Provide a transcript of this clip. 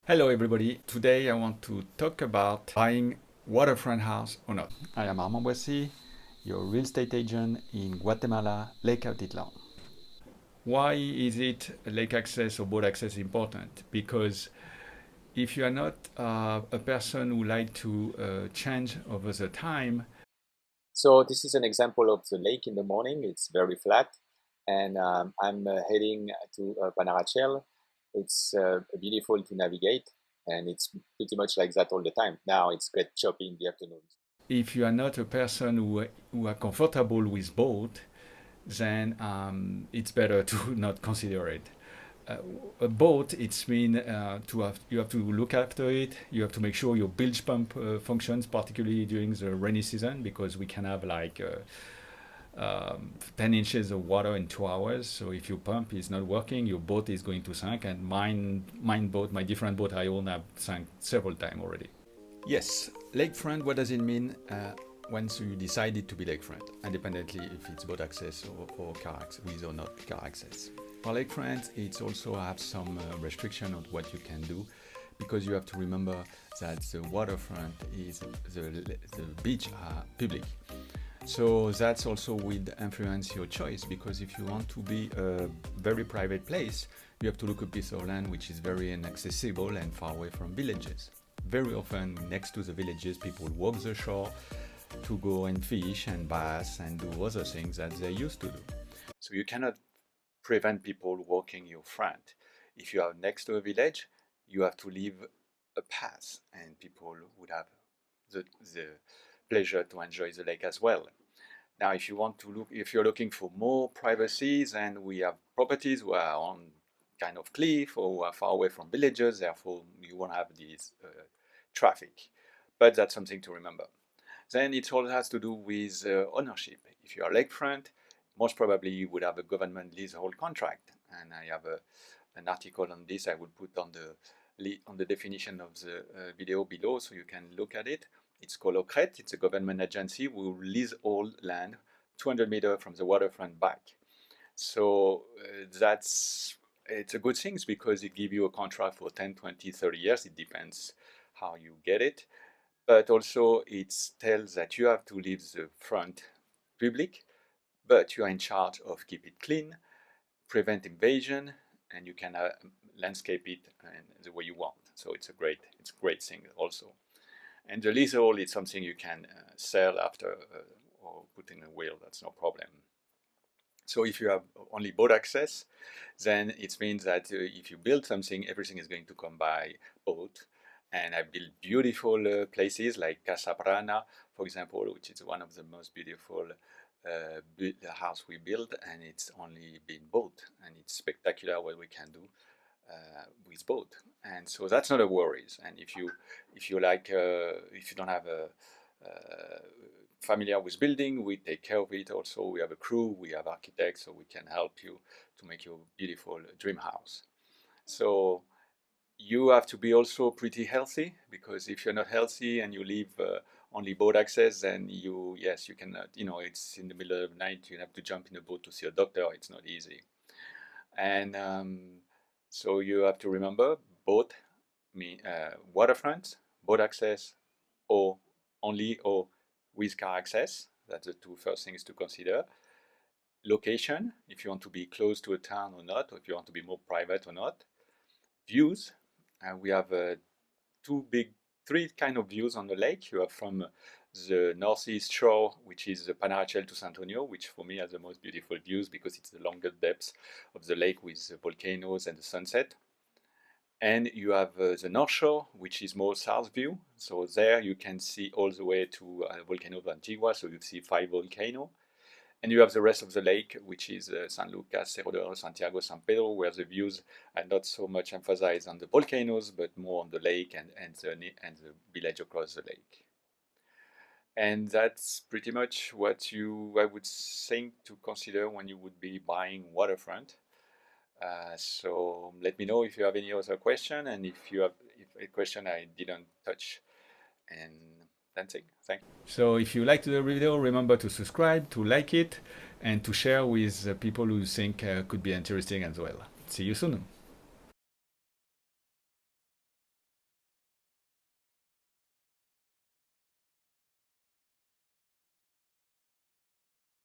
Hello everybody. Today I want to talk about buying waterfront house or not. I am Armand Boissy, your real estate agent in Guatemala, Lake Atitlan. Why is it lake access or boat access important? Because if you are not a person who like to change over the time. So this is an example of the lake in the morning. It's very flat, and I'm heading to Panarachel. It's beautiful to navigate, and it's pretty much like that all the time. Now it's get choppy in the afternoons. If you are not a person who are comfortable with boat, then it's better to not consider it. A boat, it's mean you have to look after it. You have to make sure your bilge pump functions, particularly during the rainy season, because we can have like 10 inches of water in 2 hours. So if your pump is not working, your boat is going to sink. And my different boat, I own have sunk several times already. Yes, lakefront. What does it mean once you decided to be lakefront, independently if it's boat access or car access, with or not car access? For lakefront, it's also have some restriction on what you can do, because you have to remember that the waterfront is the beach are public. So that's also will influence your choice, because if you want to be a very private place, you have to look a piece of land which is very inaccessible and far away from villages. Very often next to the villages, people walk the shore to go and fish and bath and do other things that they used to do. So you cannot prevent people walking your front. If you are next to a village, you have to leave a path, and people would have the pleasure to enjoy the lake as well. Now, if you're looking for more privacy, then we have properties who are on kind of cliff or who are far away from villages, therefore you won't have this traffic. But that's something to remember. Then it all has to do with ownership. If you are lakefront, most probably you would have a government leasehold contract. And I have an article on this I will put on the definition of the video below, so you can look at it. It's called Expat. It's a government agency who will lease all land 200 meters from the waterfront back. So it's a good thing, because it gives you a contract for 10, 20, 30 years. It depends how you get it. But also it tells that you have to leave the front public, but you are in charge of keep it clean, prevent invasion, and you can landscape it the way you want. So it's a great thing also. And the leasehold is something you can sell after or put in a will. That's no problem. So if you have only boat access, then it means that if you build something, everything is going to come by boat. And I built beautiful places like Casa Prana, for example, which is one of the most beautiful house we built, and it's only been boat, and it's spectacular what we can do with boat. And so that's not a worries. And if you don't have a familiar with building, we take care of it. Also, we have a crew, we have architects, so we can help you to make your beautiful dream house. So you have to be also pretty healthy, because if you're not healthy and you leave only boat access, then you cannot, it's in the middle of the night, you have to jump in a boat to see a doctor. It's not easy. And so you have to remember boat, waterfront, boat access, or only or with car access. That's the two first things to consider. Location, if you want to be close to a town or not, or if you want to be more private or not. Views, we have three kind of views on the lake. You have from the northeast shore, which is the Panarachel to San Antonio, which for me has the most beautiful views, because it's the longest depths of the lake with the volcanoes and the sunset. And you have the North Shore, which is more south view. So there you can see all the way to volcano of Antigua, so you see 5 volcanoes. And you have the rest of the lake, which is San Lucas, Cerro de Oro, Santiago, San Pedro, where the views are not so much emphasized on the volcanoes, but more on the lake and the village across the lake. And that's pretty much what I would think to consider when you would be buying waterfront. So let me know if you have any other question, and if you have a question I didn't touch. And that's it. Thank you. So if you liked the video, remember to subscribe, to like it, and to share with people who think could be interesting as well. See you soon.